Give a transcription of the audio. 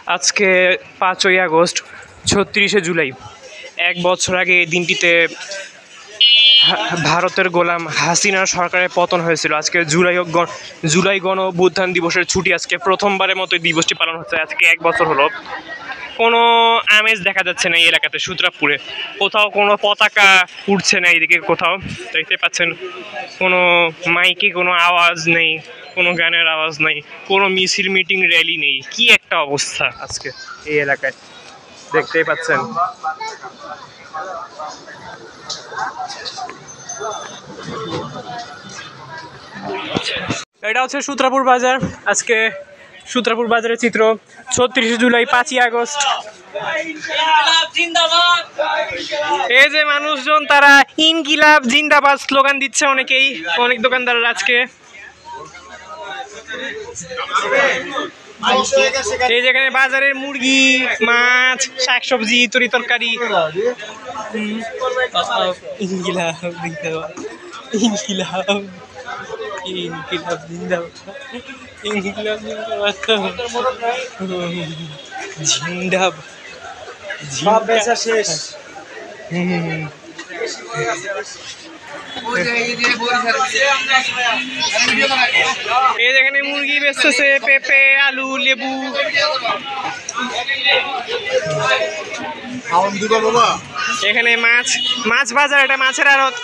আজকে 5ই আগস্ট 36শে জুলাই। এক বছর আগে এই দিনটিতে ভারতের গোলাম হাসিনার সরকারের পতন হয়েছিল। আজকে জুলাই গণ অভ্যুত্থান দিবসের ছুটি, আজকে প্রথমবারের মতো দিবসটি পালন হচ্ছে। আজকে 1 বছর হলো। কোনো আমেজ দেখা যাচ্ছে না এই এলাকাতে। সূত্রাপুরে কোথাও কোনো পতাকা উঠছে না, এইদিকে কোথাও দেখতে পাচ্ছেন কোনো মাইকে কোনো আওয়াজ নেই, কোনো গানের আওয়াজ নেই, কোনো মিছিল মিটিং র্যালি নেই। কি একটা অবস্থা আজকে এই এলাকায়, দেখতেই পাচ্ছেন। এটা হচ্ছে সূত্রাপুর বাজার। আজকে সূত্রাপুর বাজারের চিত্র। 36শে জুলাই, 5ই আগস্ট। এই যে মানুষজন, তারা ইনকিলাব জিন্দাবাদ স্লোগান দিচ্ছে। অনেক দোকানদাররা আজকে এই যেখানে বাজারের মুরগি, মাছ, শাকসবজি, তরি তরকারি। ইনকিলাব জিন্দাবাদ, ইনকিলাব ইনকিলাব জিন্দাবাদ, ইনকিলাব জিন্দাবাদ, জিন্দাবাদ। সব বেচা শেষ। এই যেখানে মুরগি বেচতেছে, পেঁপে, আলু, লেবু। এখানে মাছ বাজার, এটা মাছের আড়ত।